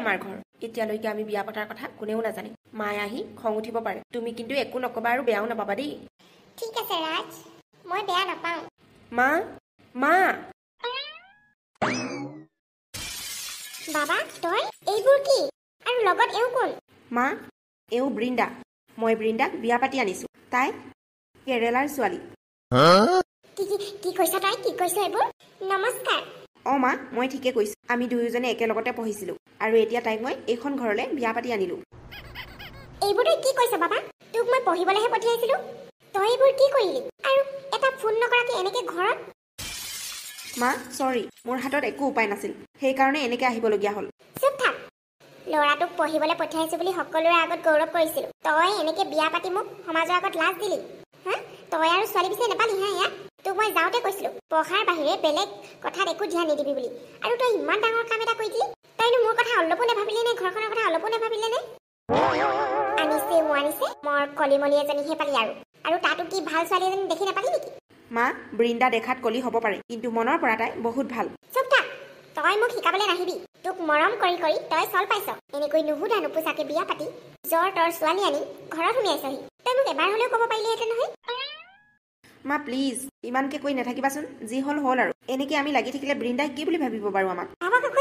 আমাৰ ঘৰ এতিয়ালৈকে আমি বিয়া পতাৰ কথা কোনেও নাজানে মায়ে আহি খং উঠিব পাৰে তুমি কিন্তু একো নকবা আৰু বেয়াও নাপাবা দেই ঠিক আছে ৰাজ মই বেয়া নাপাওঁ মা মা বাবা তই এইবোৰ কি আৰু লগত এও কোন মা এও বৃন্দা মই বৃন্দাক বিয়া পাতি আনিছো তাই কেৰেলাৰ ছোৱালী কি কৈছ তই কি কৈছ এইবোৰ নমস্কাৰ মা মই ঠিকে কৈছো আমি দুয়োজনে একেলগতে পঢ়িছিলো আৰু এতিয়া তাইক মই এইখন ঘৰলৈ বিয়া পাতি আনিলো এইবোৰ তই কি কৈছ বাবা তোক মই পঢ়িবলৈহে পঠিয়াইছিলো তই এইবোৰ কি কৰিলি আৰু এটা ফোন নকৰাকে এনেকে ঘৰত মা চৰি মোৰ হাতত একো উপায় নাছিল সেইকাৰণে এনেকে আহিবলগীয়া হ'ল চুপ থাক ল'ৰাটোক পঢ়িবলৈ পঠিয়াইছো বুলি সকলোৰে আগত গৌৰৱ কৰিছিলো তই এনেকে বিয়া পাতি মোক সমাজৰ আগত লাজ দিলি হা তই আৰু ছোৱালী বিচাৰি নাপালি হা ইয়াত তোক মই যাওঁতে কৈছিলো পঢ়াৰ বাহিৰে বেলেগ কথাত একো ধ্যান নিদিবি বুলি আৰু তই ইমান ডাঙৰ কাম এটা কৰি দিলি তইনো মোৰ কথা অলপো নাভাবিলি নে ঘৰখনৰ কথা অলপো নাভাবিলে নে আনিছে মোৰ কলিমলি এজনীহে পালি আৰু তাতো কি ভাল ছোৱালী এজনী দেখি নাপালি নেকি মা বৃন্দা দেখাত কলি হ'ব পাৰে কিন্তু মনৰ পৰা তাই বহুত ভাল চুপ থাক তই মোক শিকাবলৈ নাহিবি তোক মৰম কৰি কৰি তই চল পাইছ এনেকৈ নুসুধা নোপোচাকে বিয়া পাতি জ্বৰ তৰ ছোৱালী আনি ঘৰত সুমিয়াইছহি তই মোক এবাৰ হ'লেও ক'ব পাৰিলিহেঁতেন নহয় মা প্লিজ ইমানকে কৈ নাথাকিবাচোন যি হ'ল হ'ল আৰু এনেকে আমি লাগি থাকিলে বৃন্দাই কি বুলি ভাবিব বাৰু আমাক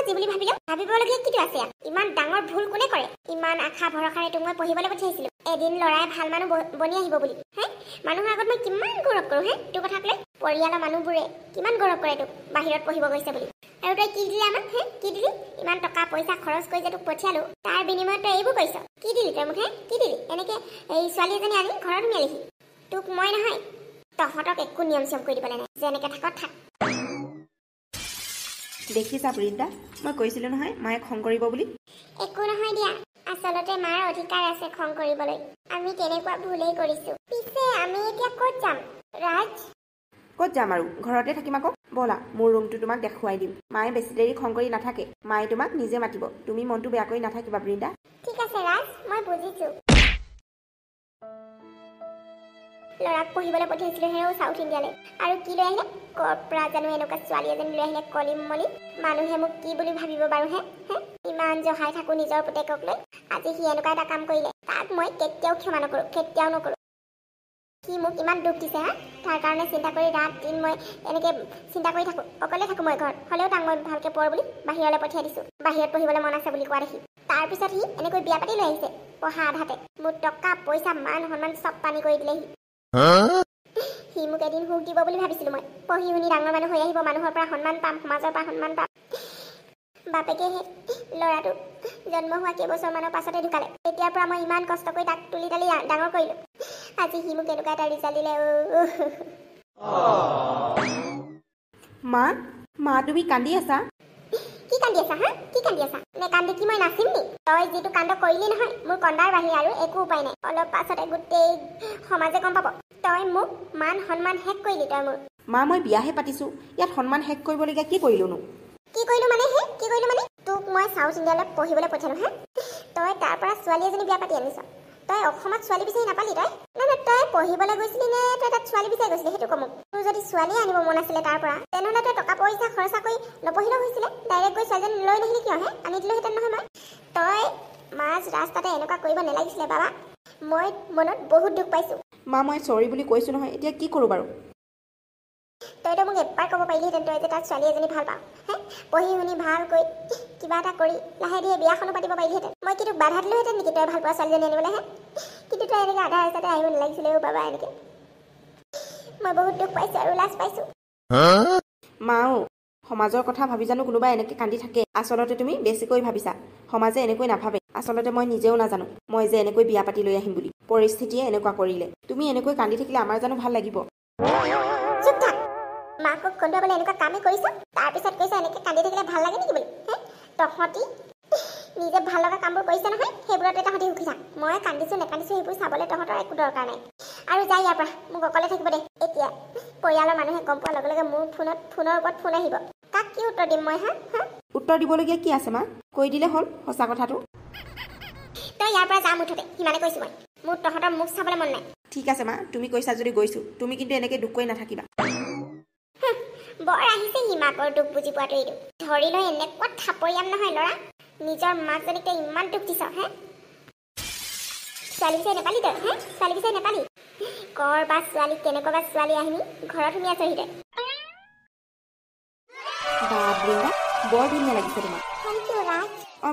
যি বুলি ভাবিবলগীয়া কিটো আছে ইমান ডাঙৰ ভুল কোনে কৰে ইমান আশা ভৰসাৰে তোক মই পঢ়িবলৈ পঠিয়াইছিলো এদিন ল'ৰাই ভাল মানুহ বনি আহিব বুলি হে মানুহৰ আগত মই কিমান গৌৰৱ কৰোঁ হে তোৰ কথা ক'লে পৰিয়ালৰ মানুহবোৰে কিমান গৌৰৱ কৰে তোক বাহিৰত পঢ়িব গৈছে বুলি আৰু তই কি দিলি আমাক হে কি দিলি ইমান টকা পইচা খৰচ কৰি যে তোক পঠিয়ালো তাৰ বিনিময়ত তই এইবোৰ কৰিছ কি দিলি তই মোক হে কি দিলি এনেকে এই ছোৱালী এজনী আনি ঘৰত সুমিয়ালিহি তোক মই নহয় তহঁতক একো নিয়ম চিয়ম কৰি দিবলৈ নাই যেনেকে থাক থাক দেখিছা বৃন্দা মই কৈছিলো নহয় মায়ে খং কৰিব বুলি একো নহয় দিয়া আচলতে মাৰ অধিকাৰ আছে খং কৰিবলৈ আমি তেনেকুৱা ভুলেই কৰিছো পিছে আমি এতিয়া ক'ত যাম ৰাজ ক'ত যাম আৰু ঘৰতে থাকিম আকৌ ব'লা মোৰ ৰুমটো তোমাক দেখুৱাই দিম মায়ে বেছি দেৰি খং কৰি নাথাকে মায়ে তোমাক নিজে মাতিব তুমি মনটো বেয়া কৰি নাথাকিবা বৃন্দা ঠিক আছে ৰাজ মই বুজিছো ল'ৰাক পঢ়িবলৈ পঠিয়াইছিলো হেৰৌ চাউথ ইণ্ডিয়ালৈ আৰু কি লৈ আহিলে ক'ৰ পৰা জানো এনেকুৱা ছোৱালী এজনী লৈ আহিলে কলিমলি মানুহে মোক কি বুলি ভাবিব বাৰু হে ইমান জহাই থাকো নিজৰ পুতেকক লৈ আজি সি এনেকুৱা এটা কাম কৰিলে তাক মই কেতিয়াও ক্ষমা নকৰো কেতিয়াও নকৰো সি মোক ইমান দুখ দিছে হা তাৰ কাৰণে চিন্তা কৰি ৰাত দিন মই এনেকে চিন্তা কৰি থাকো অকলে থাকো মই ঘৰত হ'লেও তাক মই ভালকে পঢ় বুলি বাহিৰলৈ পঠিয়াই দিছো বাহিৰত পঢ়িবলৈ মন আছে বুলি কোৱা দেখি তাৰপিছত সি এনেকৈ বিয়া পাতি লৈ আহিছে পঢ়া আধাতে মোৰ টকা পইচা মান সন্মান চব পানী কৰি দিলেহি সি মোক এদিন সুখ দিব বুলি ভাবিছিলো মই পঢ়ি শুনি ডাঙৰ মানুহ হৈ আহিব মানুহৰ পৰা সন্মান পাম সমাজৰ পৰা সন্মান পাম বাপেকে ল'ৰাটো জন্ম হোৱা কেইবছৰমানৰ পাছতে ঢুকালে তেতিয়াৰ পৰা মই ইমান কষ্ট কৰি তাক তুলি তালি ডাঙৰ কৰিলো আজি সি মোক এনেকুৱা এটা ৰিজাল্ট দিলে মা তুমি কান্দি আছা কি কান্দি আছা হা কি কান্দি আছা নে কান্দি কি মই নাচিম নি তই যিটো কাণ্ড কৰিলি নহয় মোৰ কন্দাৰ বাহিৰে আৰু একো উপায় নাই অলপ পাছতে গোটেই সমাজে গম পাব তই মোক মান সন্মান শেষ কৰিলি তই মোৰ মা মই বিয়াহে পাতিছো ইয়াত সন্মান শেষ কৰিবলগীয়া কি কৰিলোনো কি কৰিলো মানে তোক মই চাউথ ইণ্ডিয়ালৈ পঢ়িবলৈ পঠিয়ালো হে তই তাৰ পৰা ছোৱালী এজনী বিয়া পাতি আনিছ তই অসমত ছোৱালী বিচাৰি নাপালি তই নাই তই পঢ়িবলৈ গৈছিলি নে তই তাত ছোৱালী বিচাৰি গৈছিলি সেইটো কম তোৰ যদি ছোৱালী আনিব মন আছিলে তাৰ পৰা তেনেহ'লে তই টকা পইচা খৰচা কৰি নপঢ়িলেও হৈছিলে ডাইৰেক্ট গৈ ছোৱালীজনী লৈ নাহিলি কিয় হে আনি দিলোহেঁতেন নহয় মই তই মাজ ৰাস্তাতে এনেকুৱা কৰিব নালাগিছিলে বাবা মই মনত বহুত দুখ পাইছো মা মই চৰি বুলি কৈছো নহয় এতিয়া কি কৰোঁ বাৰু তইতো মোক এবাৰ ক'ব পাৰিলিহেঁতেন তই যে তাত ছোৱালী এজনী ভাল পাওঁ হে পঢ়ি শুনি ভালকৈ কিবা এটা কৰি লাহে ধীৰে বিয়াখনো পাতিব পাৰিলিহেঁতেন মই কিন্তু বাধা দিলোহেঁতেন নেকি তই ভাল পোৱা ছোৱালীজনী আনিবলৈ হে কিন্তু তই এনেকৈ আধা ৰাস্তাতে আহিব নালাগিছিলে বাবা এনেকৈ মই বহুত দুখ পাইছোঁ আৰু লাজ পাইছোঁ মাও সমাজৰ কথা ভাবি জানো কোনোবাই এনেকৈ কান্দি থাকে আচলতে তুমি বেছিকৈ ভাবিছা সমাজে এনেকৈ নাভাবে আচলতে মই নিজেও নাজানো মই যে এনেকৈ বিয়া পাতি লৈ আহিম বুলি পৰিস্থিতিয়ে এনেকুৱা কৰিলে তুমি এনেকৈ কান্দি থাকিলে আমাৰ জানো ভাল লাগিব চুপ থাক মাকক কন্দুৱাবলৈ এনেকুৱা কামেই কৰিছ তাৰপিছত কৈছ এনেকৈ কান্দি থাকিলে ভাল লাগে নেকি বুলি হে তহঁতি নিজে ভাল লগা কামবোৰ কৰিছে নহয় সেইবোৰতে তহঁতি সুখী থাক মই কান্দিছোঁ নেকান্দিছোঁ সেইবোৰ চাবলৈ তহঁতৰ একো দৰকাৰ নাই আৰু যাই ইয়াৰ পৰা মোক অকলে থাকিব দে এতিয়া পৰিয়ালৰ মানুহে গম পোৱাৰ লগে লগে মোৰ ফোনৰ ওপৰত ফোন আহিব কাক কি উত্তৰ দিম মই হা উত্তৰ দিবলগীয়া কি আছে মা কৈ দিলে হ'ল সঁচা কথাটো তই ইয়াৰ পৰা যা মুঠতে সিমানে কৈছোঁ মই মোৰ তহঁতৰ মুখ চাবলৈ মন নাই ঠিক আছে মা তুমি কৈছা যদি গৈছোঁ তুমি কিন্তু এনেকৈ দুখ কৰি নাথাকিবা বৰ আহিছে সি মাকৰ দুখ বুজি পোৱাটো এইটো ধৰি লৈ এনেকুৱা থাপৰীয়াম নহয় ল'ৰা নিজৰ মাকজনীক তই ইমান দুখ দিছ হে ছোৱালী বিচাৰি নেপালি তই হে ছোৱালী বিচাৰি নেপালি কৰ বা ছোৱালী কেনেকুৱা বা ছোৱালী আহিনি ঘৰত শুনি আছহি তই বা বৃন্দা বৰ ধুনীয়া লাগিছে তোমাক থেংক ইউ ৰাজ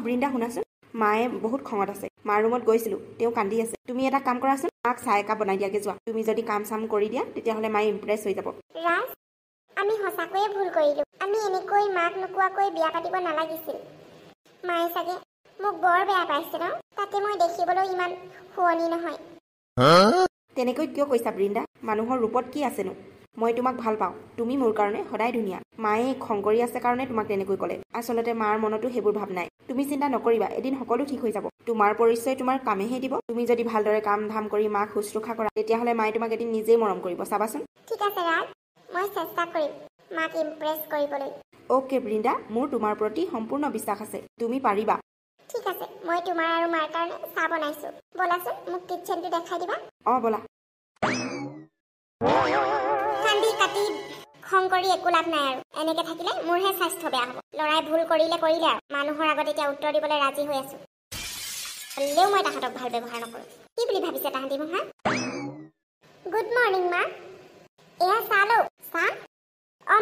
বৃন্দা শুনাচোন মায়ে বহুত খঙত আছে মাৰ ৰুমত গৈছিলোঁ তেওঁ কান্দি আছে তুমি এটা কাম কৰাচোন মাক চাহ একাপ বনাই দিয়াকৈ যোৱা তুমি যদি কাম চাম কৰি দিয়া তেতিয়াহ'লে মায়ে ইম্প্ৰেছ হৈ যাব ৰাজ আমি সঁচাকৈয়ে ভুল কৰিলোঁ আমি এনেকৈ মাক নোকোৱাকৈ বিয়া পাতিব নালাগিছিল মায়ে চাগে মোক বৰ বেয়া পাইছে ন তাতে মই দেখিবলৈ ইমান শুৱনি নহয় তেনেকৈ কিয় কৈছা বৃন্দা মানুহৰ ৰূপত কি আছেনো মই তোমাক ভাল পাওঁ তুমি মোৰ কাৰণে সদায় ধুনীয়া মায়ে খং কৰি আছে কাৰণে তোমাক তেনেকৈ ক'লে আচলতে মাৰ মনতো সেইবোৰ ভাৱ নাই তুমি চিন্তা নকৰিবা এদিন সকলো ঠিক হৈ যাব তোমাৰ পৰিচয় তোমাৰ কামেহে দিব তুমি যদি ভালদৰে কাম ধাম কৰি মাক শুশ্ৰূষা কৰা তেতিয়াহ'লে মায়ে তোমাক এদিন নিজেই মৰম কৰিব চাবাচোন ঠিক আছে ৰাজ মই চেষ্টা কৰিম মাক ইমপ্ৰেছ কৰিবলৈ অ'কে বৃন্দা মোৰ তোমাৰ প্ৰতি সম্পূৰ্ণ বিশ্বাস আছে তুমি পাৰিবা ঠিক আছে মই তোমাৰ আৰু মাৰ কাৰণে চাহ বনাইছোঁ ব'লাচোন মোক কিটচেনটো দেখাই দিবা ব'লা কান্দি কাটি খং কৰি একো লাভ নাই আৰু এনেকে থাকিলে মোৰহে স্বাস্থ্য বেয়া হ'ব ল'ৰাই ভুল কৰিলে আৰু মানুহৰ আগত এতিয়া উত্তৰ দিবলৈ ৰাজি হৈ আছোঁ হ'লেও মই তাহাঁতক ভাল ব্যৱহাৰ নকৰোঁ কি বুলি ভাবিছে তাহাঁতি মোক হা গুড মৰ্ণিং মা এয়া চাহ লওঁ চাহ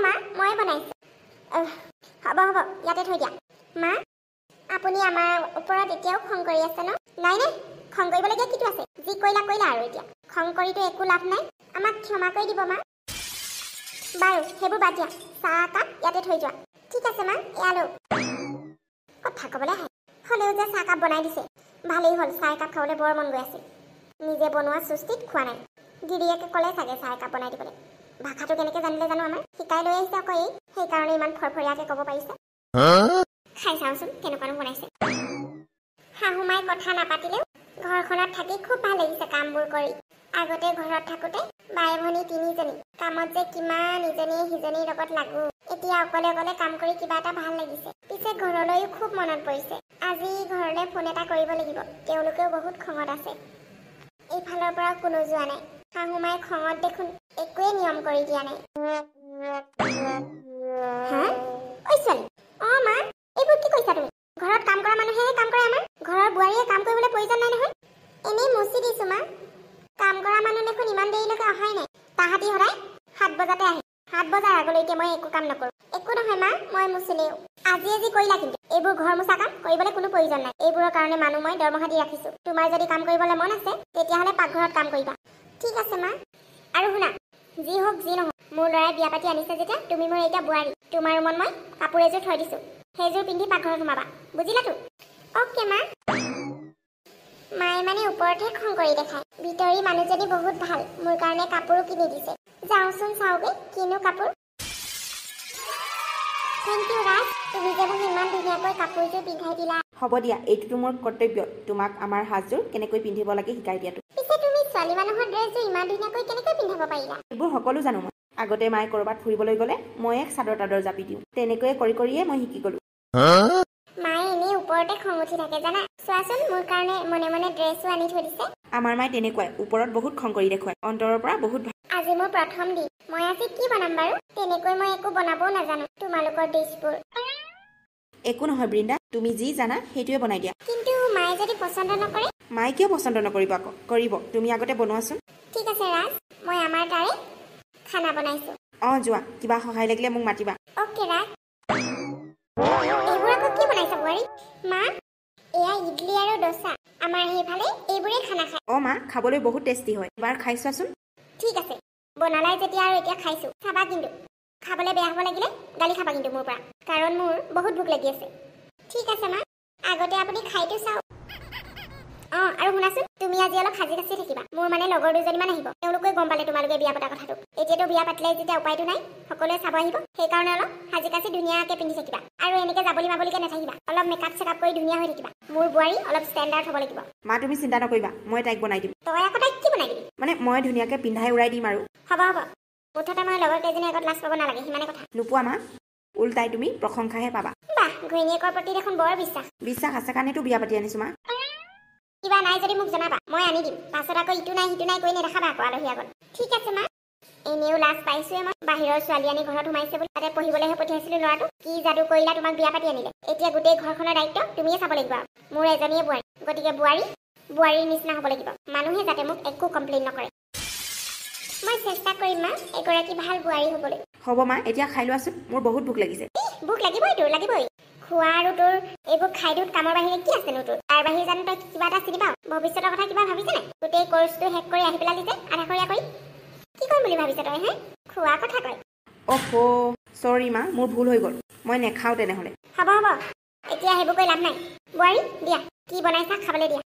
মা ময়ে বনাইছোঁ হ'ব ইয়াতে থৈ দিয়া মা আপুনি আমাৰ ওপৰত এতিয়াও খং কৰি আছে ন নাই খং কৰিবলগীয়া কিটো আছে যি কৰিলা আৰু এতিয়া খং কৰিতো একো লাভ নাই আমাক ক্ষমা কৰি দিব মা বাৰু সেইবোৰ বাদ দিয়া চাহ একাপ ইয়াতে থৈ যোৱা ঠিক আছে মা এয়ালৈ কথা ক'বলৈ আহে হ'লেও যে চাহ একাপ বনাই দিছে ভালেই হ'ল চাহ একাপ খাবলৈ বৰ মন গৈ আছে নিজে বনোৱা সুস্থিত খোৱা নাই গিৰিয়েকে ক'লে চাগে চাহ একাপ বনাই দিবলৈ ভাষাটো কেনেকৈ জানিলে জানো আমাৰ শিকাই লৈ আহিছে আকৌ সেইকাৰণে ইমান ফৰফৰীয়াকৈ ক'ব পাৰিছে খাই চাওঁচোন কেনেকুৱানো বনাইছে শাহুমাই কথা নাপাতিলেও ঘৰখনত থাকি খুব ভাল লাগিছে কামবোৰ কৰি আগতে ঘৰত থাকোঁতে বাই ভনী তিনিজনী কামত যে কিমান ইজনীয়ে সিজনীৰ লগত লাগো এতিয়া অকলে অকলে কাম কৰি কিবা এটা ভাল লাগিছে পিছে ঘৰলৈও খুব মনত পৰিছে আজি ঘৰলৈ ফোন এটা কৰিব লাগিব তেওঁলোকেও বহুত খঙত আছে এইফালৰ পৰা কোনো যোৱা নাই শাহুমাই খঙত দেখোন একোৱে নিয়ম কৰি দিয়া নাই মা এইবোৰ কি কৈছা তুমি ঘৰত কাম কৰা মানুহেহে কাম কৰে আমাৰ ঘৰৰ বোৱাৰীয়ে কাম কৰিবলৈ প্ৰয়োজন নাই নহয় এনেই মচি দিছোঁ মা কাম কৰা মানুহ দেখোন ইমান দেৰিলৈকে অহাই নাই তাহাঁতি সদায় 7 বজাতে আহে 7 বজাৰ আগলৈকে মই একো কাম নকৰোঁ একো নহয় মা মই মুচিলেও আজি কৰিলা কিন্তু এইবোৰ ঘৰ মোচা কাম কৰিবলৈ কোনো প্ৰয়োজন নাই এইবোৰৰ কাৰণে মানুহ মই দৰমহা দি ৰাখিছোঁ তোমাৰ যদি কাম কৰিবলৈ মন আছে তেতিয়াহ'লে পাকঘৰত কাম কৰিবা ঠিক আছে মা আৰু শুনা যি হওক যি নহওক মোৰ ল'ৰাই বিয়া পাতি আনিছে যেতিয়া তুমি মোৰ এতিয়া বোৱাৰী তোমাৰ ৰুমত মই কাপোৰ এযোৰ থৈ দিছোঁ সেইযোৰ পিন্ধি পাকঘৰত সোমাবা বুজিলাতো অ'কে মা মায়ে মানে ওপৰতহে খং কৰি দেখায় ভিতৰি মানুহজনী বহুত ভাল মোৰ কাৰণে কাপোৰো কিনি দিছে যাওঁচোন চাওঁগৈ কিনো কাপোৰ থেংক ইউ ৰাজ তুমি যে মোক ইমান ধুনীয়াকৈ কাপোৰযোৰ পিন্ধাই দিলা হ'ব দিয়া এইটোতো মোৰ কৰ্তব্য তোমাক আমাৰ সাজযোৰ কেনেকৈ পিন্ধিব লাগে শিকাই দিয়াটো পিছে তুমি ছোৱালী মানুহৰ ড্ৰেছযোৰ ইমান ধুনীয়াকৈ কেনেকৈ পিন্ধাব পাৰিলা এইবোৰ সকলো জানো মই আগতে মায়ে ক'ৰবাত ফুৰিবলৈ গ'লে মই এক চাদৰ তাদৰ জাপি দিওঁ তেনেকৈয়ে কৰিয়ে মই শিকি গ'লো মায়ে এনেই ওপৰতে খং উঠি থাকে জানা চোৱাচোন মোৰ কাৰণে মনে মনে ড্ৰেছো আনি থৈ দিছে আমাৰ মায়ে তেনেকুৱাই ওপৰত বহুত খং কৰি দেখুৱায় অন্তৰৰ পৰা বহুত ভাল আজি মোৰ প্ৰথম দিন মই আজি কি বনাম বাৰু তেনেকৈ মই একো বনাবও নাজানো তোমালোকৰ ডিছবোৰ একো নহয় বৃন্দা তুমি যি জানা সেইটোৱে বনাই দিয়া কিন্তু মায়ে যদি পচন্দ নকৰে মায়ে কিয় পচন্দ নকৰিব আকৌ কৰিব তুমি আগতে বনোৱাচোন ঠিক আছে ৰাজ মই আমাৰ তাৰে খানা বনাইছোঁ যোৱা কিবা সহায় লাগিলে মোক মাতিবা অ'কে ৰাজ এইবোৰ আকৌ কি বনাইছা বোৱাৰী মা এয়া ইডলি আৰু ডোচা আমাৰ সেইফালে এইবোৰেই খানা খায় মা খাবলৈ বহুত টেষ্টি হয় এবাৰ খাই চোৱাচোন ঠিক আছে বনালাই যেতিয়া আৰু এতিয়া খাইছোঁ চাবা কিন্তু খাবলৈ বেয়া হ'ব লাগিলে গালি খাবা কিন্তু মোৰ পৰা কাৰণ মোৰ বহুত ভোক লাগি আছে ঠিক আছে মা আগতে আপুনি খাইটো চাওক আৰু শুনাচোন তুমি আজি অলপ সাজি কাচি থাকিবা মোৰ মানে লগৰ দুজনীমান আহিব তেওঁলোকে গম পালে তোমালোকে বিয়া পতা কথাটো এতিয়াতো বিয়া পাতিলে যেতিয়া উপায়টো নাই সকলোৱে চাব আহিব সেইকাৰণে অলপ সাজি কাচি ধুনীয়াকৈ পিন্ধি থাকিবা আৰু এনেকৈ যাবলি মাবলিকৈ নাথাকিবা অলপ মেকআপ চেকআপ কৰি ধুনীয়া হৈ থাকিবা মোৰ বোৱাৰী অলপ ষ্টেণ্ডাৰ্ড হ'ব লাগিব মা তুমি চিন্তা নকৰিবা মই তাইক বনাই দিম তই আকৌ তাইক কি বনাই দিবি মানে মই ধুনীয়াকৈ পিন্ধাই উৰাই দিম আৰু হ'ব মুঠতে মই লগৰ কেইজনী আগত লাজ পাব নালাগে সিমানে কথা নোপোৱা মা উল্টাই তুমি প্ৰশংসাহে পাবা বাহ ঘৈণীয়েকৰ প্ৰতি দেখোন বৰ বিশ্বাস আছে কাৰণেতো বিয়া পাতি আনিছো মা কিবা নাই যদি মোক জনাবা মই আনি দিম পাছত আকৌ ইটো নাই সিটো নাই কৈ নেদেখাবা আকৌ আলহী আগত ঠিক আছে মা এনেও লাজ পাইছোৱে মই বাহিৰৰ ছোৱালী আনি ঘৰত সোমাইছে বুলি তাতে পঢ়িবলৈহে পঠিয়াইছিলো ল'ৰাটো কি যাদু কৰিলা তোমাক বিয়া পাতি আনিলে এতিয়া গোটেই ঘৰখনৰ দায়িত্ব তুমিয়ে চাব লাগিব মোৰ এজনীয়ে বোৱাৰী গতিকে বোৱাৰীৰ নিচিনা হ'ব লাগিব মানুহে যাতে মোক একো কমপ্লেইন নকৰে মই চেষ্টা কৰিম মা এগৰাকী ভাল বোৱাৰী হ'বলৈ হ'ব মা এতিয়া খাই লোৱাচোন মোৰ বহুত ভোক লাগিছে ভোক লাগিবই তোৰ লাগিবই খোৱা আৰু তোৰ এইবোৰ খাই দিওঁ কামৰ বাহিৰে কি আছেনো তোৰ তাৰ বাহিৰে জানো তই কিবা এটা চিনি পাওঁ ভৱিষ্যতৰ কথা কিবা ভাবিছে নাই গোটেই কৰ্চটো শেষ কৰি আহি পেলালি যে আধাখৰীয়া কৰি কি কৰিম বুলি ভাবিছ তই হে খোৱা কথা কয় অ'হো চৰি মা মোৰ ভুল হৈ গ'ল মই নেখাওঁ তেনেহ'লে হ'ব এতিয়া সেইবোৰ কৰি লাভ নাই বোৱাৰী দিয়া কি বনাইছা খাবলৈ দিয়া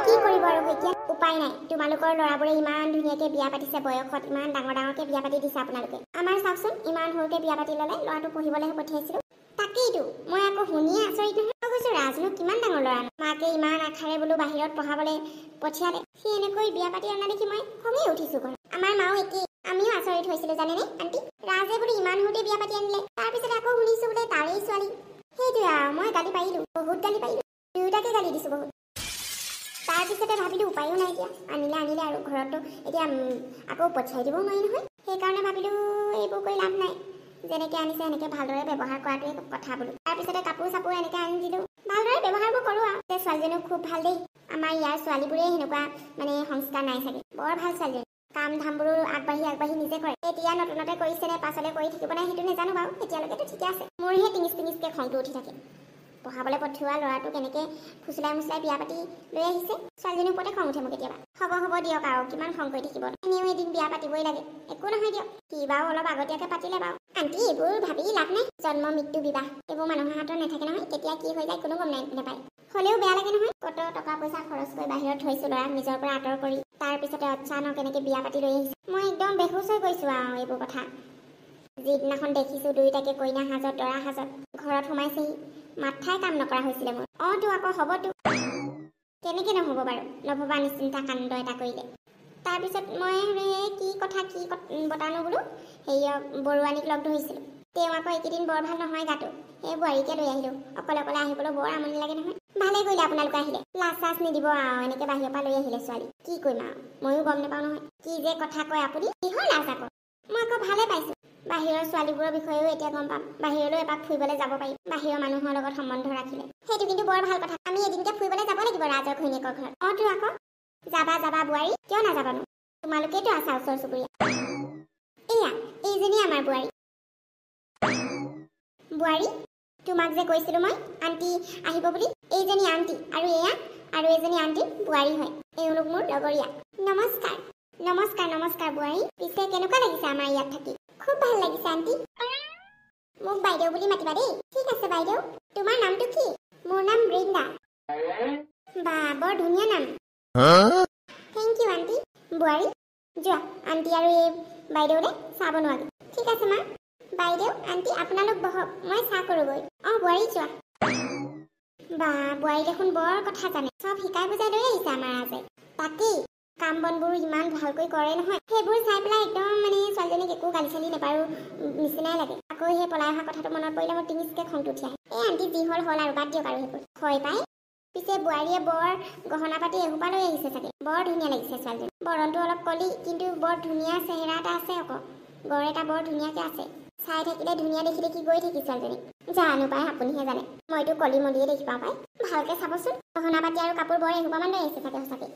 কি কৰিব আৰু এতিয়া উপায় নাই তোমালোকৰ ল'ৰাবোৰে ইমান ধুনীয়াকৈ বিয়া পাতিছে বয়সত ইমান ডাঙৰকৈ বিয়া পাতি দিছে আপোনালোকে আমাৰ চাওকচোন ইমান সৰুকৈ বিয়া পাতি ল'লে ল'ৰাটো পঢ়িবলৈহে পঠিয়াইছিলোঁ তাকেইতো মই আকৌ শুনিয়ে আচৰিত নহয় কৈছোঁ ৰাজনো কিমান ডাঙৰ ল'ৰা মাকে ইমান আশাৰে বোলো বাহিৰত পঢ়াবলৈ পঠিয়ালে সি এনেকৈ বিয়া পাতি অনা দেখি মই খঙেই উঠিছোঁ ঘৰত আমাৰ মাও একেই আমিও আচৰিত হৈছিলোঁ জানেনে আণ্টি ৰাজে বোলো ইমান সৰুতে বিয়া পাতি আনিলে তাৰপিছত আকৌ শুনিছোঁ বোলে তাৰেই ছোৱালী সেইটোৱে আৰু মই গালি পাৰিলোঁ বহুত গালি পাৰিলোঁ দুয়োটাকে গালি দিছোঁ বহুত তাৰপিছতে ভাবিলোঁ উপায়ো নাই এতিয়া আনিলে আৰু ঘৰতো এতিয়া আকৌ পঠিয়াই দিবও নোৱাৰি নহয় সেইকাৰণে ভাবিলোঁ এইবোৰ কৰি লাভ নাই যেনেকৈ আনিছে সেনেকৈ ভালদৰে ব্যৱহাৰ কৰাটোৱে কথা বোলো তাৰপিছতে কাপোৰ চাপোৰ এনেকৈ আনি দিলোঁ ভালদৰে ব্যৱহাৰবোৰ কৰোঁ আৰু ছোৱালীজনীও খুব ভাল দেই আমাৰ ইয়াৰ ছোৱালীবোৰে সেনেকুৱা মানে সংস্কাৰ নাই চাগে বৰ ভাল ছোৱালীজনী কাম ধামবোৰো আগবাঢ়ি নিজে কৰে এতিয়া নতুনতে কৰিছে নে পাছলৈ কৰি থাকিব নাই সেইটো নাজানো বাৰু এতিয়ালৈকেতো ঠিকে আছে মোৰহে টিঙিচকৈ খংটো উঠি থাকে পঢ়াবলৈ পঠিওৱা ল'ৰাটো কেনেকৈ ফুচলাই মুচলাই বিয়া পাতি লৈ আহিছে ছোৱালীজনীৰ ওপৰতে খং উঠে মোক কেতিয়াবা হ'ব দিয়ক আৰু কিমান খং কৰি থাকিব এনেও এদিন বিয়া পাতিবই লাগে একো নহয় দিয়ক কি বাৰু অলপ আগতীয়াকৈ পাতিলে বাৰু আণ্টি এইবোৰ ভাবি লাভ নাই জন্ম মৃত্যু বিবাহ এইবোৰ মানুহৰ হাতত নাথাকে নহয় কেতিয়া কি হৈ যায় কোনো গম নাপায় হ'লেও বেয়া লাগে নহয় কত টকা পইচা খৰচ কৰি বাহিৰত থৈছোঁ ল'ৰাক নিজৰ পৰা আঁতৰ কৰি তাৰপিছতে অচানক কেনেকৈ বিয়া পাতি লৈ আহিছে মই একদম বেহুচ হৈ গৈছোঁ আৰু এইবোৰ কথা যিদিনাখন দেখিছোঁ দুয়োটাকে কইনা সাজত দৰা সাজত ঘৰত সোমাইছেহি মাথাই কাম নকৰা হৈছিলে মোৰ তো আকৌ হ'বতো কেনেকৈ নহ'ব বাৰু নভবা নিশ্চিন্তা কাণ্ড এটা কৰিলে তাৰপিছত মই কি বতানো বোলো হেৰিয়ক বৰুৱানীক লগ ধৰিছিলোঁ তেওঁ আকৌ এইকেইদিন বৰ ভাল নহয় গাটো এই বোৱাৰীকে লৈ আহিলোঁ অকলে আহিবলৈ বৰ আমনি লাগে নহয় ভালে কৰিলে আপোনালোকে আহিলে লাজ চাজ নিদিব আৰু এনেকৈ বাহিৰৰ পৰা লৈ আহিলে ছোৱালী কি কৰিম আৰু ময়ো গম নাপাওঁ নহয় কি যে কথা কয় আপুনি কিহৰ লাজ আকৌ মই আকৌ ভালে পাইছোঁ বাহিৰৰ ছোৱালীবোৰৰ বিষয়েও এতিয়া গম পাম বাহিৰলৈ এপাক ফুৰিবলৈ যাব পাৰিম বাহিৰৰ মানুহৰ লগত সম্বন্ধ ৰাখিলে সেইটো কিন্তু বৰ ভাল কথা আমি এদিনকে ফুৰিবলৈ যাব লাগিব ৰাজৰ ঘৈণীয়েকৰ ঘৰত তো আকৌ যাবা বোৱাৰী কিয় নাযাবানো তোমালোকেতো আছা ওচৰ চুবুৰীয়া এয়া এইজনী আমাৰ বোৱাৰী তোমাক যে কৈছিলোঁ মই আণ্টি আহিব বুলি এইজনী আণ্টি আৰু এজনী আণ্টি বোৱাৰী হয় এওঁলোক মোৰ লগৰীয়া নমস্কাৰ বোৱাৰী পিছে কেনেকুৱা লাগিছে আমাৰ ইয়াত থাকি খুব ভাল লাগিছে আণ্টি মোক বাইদেউ বুলি মাতিবা দেই ঠিক আছে বাইদেউ তোমাৰ নামটো কি মোৰ নাম বৃন্দা বা বৰ ধুনীয়া নাম থেংক ইউ আণ্টি বোৱাৰী যোৱা আণ্টি আৰু এই বাইদেউলে চাহ বনোৱাগৈ ঠিক আছে মা বাইদেউ আণ্টি আপোনালোক বহক মই চাহ কৰোঁগৈ বোৱাৰী যোৱা বা বোৱাৰী দেখোন বৰ কথা জানে চব শিকাই বুজাই লৈ আহিছে আমাৰ ৰাজে তাকেই কাম বনবোৰ ইমান ভালকৈ কৰে নহয় সেইবোৰ চাই পেলাই একদম মানে ছোৱালীজনীক একো গালি চালি নেপাৰোঁ নিচিনাই লাগে আকৌ সেই পলাই অহা কথাটো মনত পৰিলে মোৰ টিঙিচকৈ খংটো উঠি আহে এই আণ্টি যি হ'ল আৰু বাদ দিয়ক আৰু সেইবোৰ হয় পাই পিছে বোৱাৰীয়ে বৰ গহনা পাতি এসোপা লৈ আহিছে চাগে বৰ ধুনীয়া লাগিছে ছোৱালীজনী বৰণটো অলপ কলি কিন্তু বৰ ধুনীয়া চেহেৰা এটা আছে আকৌ গড় এটা বৰ ধুনীয়াকৈ আছে চাই থাকিলে ধুনীয়া দেখি গৈ থাকি ছোৱালীজনী জানো পাই আপুনিহে জানে মইতো কলি মলিয়ে দেখি পাওঁ পাই ভালকৈ চাবচোন গহনা পাতি আৰু কাপোৰ বৰ এসোপামান লৈ আহিছে চাগে সঁচাকৈ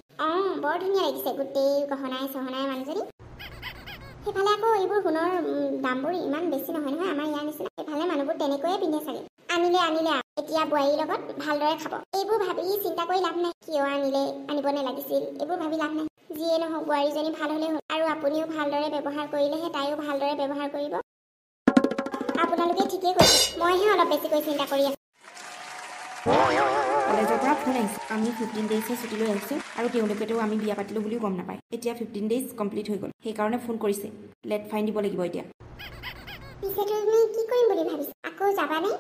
বৰ ধুনীয়া লাগিছে গোটেই গহনাই চহনাই মানুহজনী সেইফালে আকৌ এইবোৰ সোণৰ দামবোৰ ইমান বেছি নহয় আমাৰ ইয়াৰ নিচিনা সেইফালে মানুহবোৰ তেনেকৈয়ে পিন্ধে চাগে আনিলে এতিয়া বোৱাৰীৰ লগত ভালদৰে খাব এইবোৰ ভাবি চিন্তা কৰি লাভ নাই কিয় আনিব নালাগিছিল এইবোৰ ভাবি লাভ নাই যিয়ে নহওক বোৱাৰীজনী ভাল হ'লেই হ'ল আৰু আপুনিও ভালদৰে ব্যৱহাৰ কৰিলেহে তাইও ভালদৰে ব্যৱহাৰ কৰিব আপোনালোকে ঠিকেই কৈছে মইহে অলপ বেছিকৈ চিন্তা কৰি আছোঁ কলেজৰ পৰা ফোন আহিছে আমি 15 ডেইজহে ছুটি লৈ আহিছোঁ আৰু তেওঁলোকেতো আমি বিয়া পাতিলোঁ বুলিও গম নাপায় এতিয়া 15 ডেইজ কমপ্লিট হৈ গ'ল সেইকাৰণে ফোন কৰিছে লেট ফাইন দিব লাগিব এতিয়া পিছে তুমি কি কৰিম বুলি ভাবিছা আকৌ যাবানে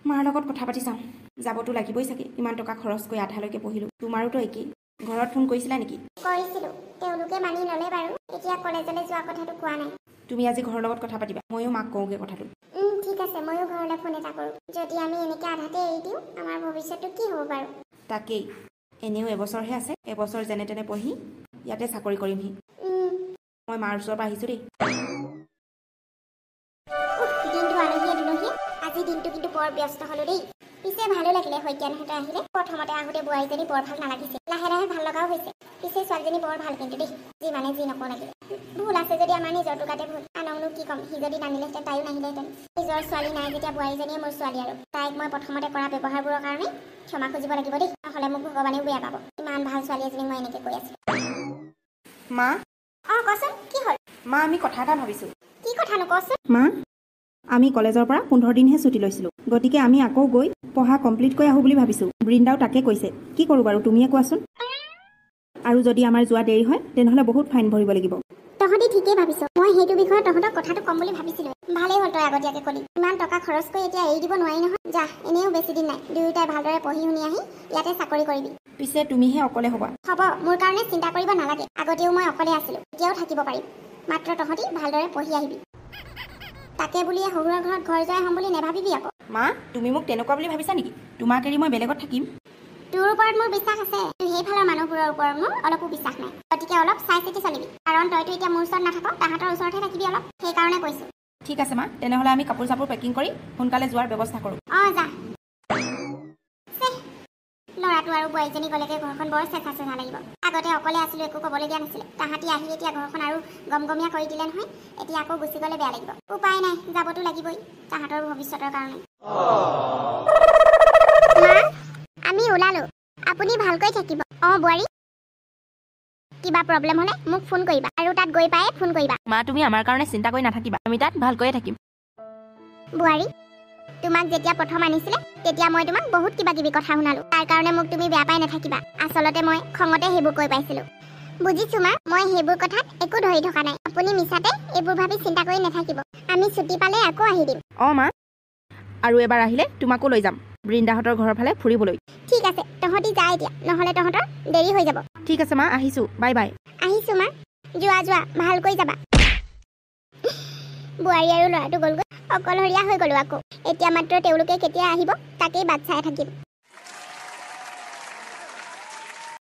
মাৰ লগত কথা পাতি চাওঁ যাবতো লাগিবই চাগে ইমান টকা খৰচ কৰি আধালৈকে পঢ়িলোঁ তোমাৰোতো একেই ঘৰত ফোন কৰিছিলা নেকি কৰিছিলোঁ তেওঁলোকে মানি ল'লে বাৰু এতিয়া কলেজলৈ যোৱা কথাটো কোৱা নাই তুমি আজি ঘৰৰ লগত কথা পাতিবা ময়ো মাক কওঁগৈ কথাটো ঠিক আছে ময়ো ঘৰলৈ ফোন এটা কৰোঁ যদি আমি এনেকৈ আধাতে এৰি দিওঁ আমাৰ ভৱিষ্যতটো কি হ'ব বাৰু তাকেই এনেও এবছৰহে আছে এবছৰ যেনে তেনে পঢ়ি ইয়াতে চাকৰি কৰিমহি। মই মাৰ ওচৰৰ পৰা আহিছোঁ দেই। দিনটো আলহীয়ে দুলহীয়ে আজি দিনটো কিন্তু বৰ ব্যস্ত হ'লো দেই। পিছে ভালো লাগিলে শইকীয়ানহঁতে আহিলে। প্ৰথমতে আহোঁতে বোৱাৰীজনী বৰ ভাল নালাগিছে, লাহে লাহে ভাল লগাও হৈছে। পিছে ছোৱালীজনী বৰ ভাল কিন্তু দেই, যিমানে যি নকওঁ লাগিলে। ভুল আছে যদি আমাৰ নিজৰ টুকাতে ভুল, আনকনো কি ক'ম। সি যদি নানিলেহেঁতেন তাইও নাহিলেহেঁতেন। নিজৰ ছোৱালী নাই যেতিয়া বোৱাৰীজনীয়ে মোৰ ছোৱালী আৰু তাইক মই প্ৰথমতে কৰা ব্যৱহাৰবোৰৰ কাৰণে ক্ষমা খুজিব লাগিব দেই, নহ'লে মোক ভগৱানেও বেয়া পাব। ইমান ভাল ছোৱালী এজনী মই এনেকৈ কৈ আছোঁ। মা কচোন কি হ'ল? মা আমি কথা এটা ভাবিছোঁ। কি কথানো কচোন? মা আমি কলেজৰ পৰা 15 দিনহে ছুটি লৈছিলোঁ, গতিকে আমি আকৌ গৈ পঢ়া কমপ্লিট কৰি আহোঁ বুলি ভাবিছোঁ। বৃন্দাও তাকে কৈছে। কি কৰোঁ বাৰু তুমিয়ে কোৱাচোন। আৰু যদি আমাৰ যোৱা দেৰি হয় তেনেহ'লে বহুত ফাইন ভৰিব লাগিব। তহঁতি ঠিকেই ভাবিছ। মই সেইটো বিষয়ে তহঁতক কথাটো ক'ম বুলি ভাবিছিলোঁ। ভালেই হ'ল তই আগতীয়াকৈ ক'লি। ইমান টকা খৰচ কৰি এতিয়া এৰি দিব নোৱাৰি নহয়। যা, এনেও বেছি দিন নাই। দুয়োটাই ভালদৰে পঢ়ি শুনি আহি ইয়াতে চাকৰি কৰিবি। পিছে তুমিহে অকলে হ'বা। হ'ব, মোৰ কাৰণে চিন্তা কৰিব নালাগে। আগতেও মই অকলে আছিলোঁ, এতিয়াও থাকিব পাৰিম। মাত্ৰ তহঁতি ভালদৰে পঢ়ি আহিবি। তাকে বুলিয়ে শহুৰৰ ঘৰত ঘৰ জয় হ'ম বুলি নেভাবিবি আকৌ। মা তুমি মোক তেনেকুৱা বুলি ভাবিছা নেকি? তোমাক এৰি মই বেলেগত থাকিম? তোৰ ওপৰত মোৰ বিশ্বাস আছে, সেইফালৰ মানুহবোৰৰ ওপৰত মোৰ অলপো বিশ্বাস নাই। গতিকে অলপ চাই চিতি চলিবি, কাৰণ তইতো এতিয়া মোৰ ওচৰত নাথাক, তাহাঁতৰ ওচৰতহে থাকিবি অলপ। সেইকাৰণে কৈছোঁ। ঠিক আছে মা, তেনেহ'লে আমি কাপোৰ চাপোৰ পেকিং কৰি সোনকালে যোৱাৰ ব্যৱস্থা কৰোঁ। যা। ল'ৰাটো আৰু বোৱাৰীজনী গ'লেগে ঘৰখন বৰ চেঁচা চেঁচা লাগিব। আগতে অকলে আছিলোঁ, একো ক'বলগীয়া নাছিলে। তাহাঁতি আহি এতিয়া ঘৰখন আৰু গমগমীয়া কৰি দিলে নহয়। এতিয়া আকৌ গুচি গ'লে বেয়া লাগিব। উপায় নাই, যাবতো লাগিবই তাহাঁতৰ ভৱিষ্যতৰ কাৰণে। মা, আমি ওলালোঁ। আপুনি ভালকৈ থাকিব। বোৱাৰী, কিবা প্ৰব্লেম হ'লে মোক ফোন কৰিবা, আৰু তাত গৈ পায়ে ফোন কৰিবা। মা তুমি আমাৰ কাৰণে চিন্তা কৰি নাথাকিবা, আমি তাত ভালকৈয়ে থাকিম। বোৱাৰী, তোমাক যেতিয়া প্ৰথম আনিছিলে তেতিয়া মই তোমাক বহুত কিবা কিবি কথা শুনালোঁ। তাৰ কাৰণে মোক তুমি বেয়া পাই নাথাকিবা। আচলতে মই খঙতে সেইবোৰ কৈ পাইছিলোঁ। বুজিছোঁ মা, মই সেইবোৰ কথাত একো ধৰি থকা নাই। আপুনি মিছাতে এইবোৰ ভাবি চিন্তা কৰি নাথাকিব। আমি ছুটি পালে আকৌ আহি দিম। মা, আৰু এবাৰ আহিলে তোমাকো লৈ যাম বৃন্দাহঁতৰ ঘৰৰ ফালে ফুৰিবলৈ। ঠিক আছে, তহঁতি যা এতিয়া, নহ'লে তহঁতৰ দেৰি হৈ যাব। ঠিক আছে মা, আহিছোঁ। Bye bye. আহিছোঁ মা, যোৱা ভালকৈ যাবা। বোৱাৰী আৰু ল'ৰাটো গ'লগৈ, অকলশৰীয়া হৈ গ'লোঁ আকৌ। এতিয়া মাত্ৰ তেওঁলোকে কেতিয়া আহিব তাকেই বাট চাই থাকিম।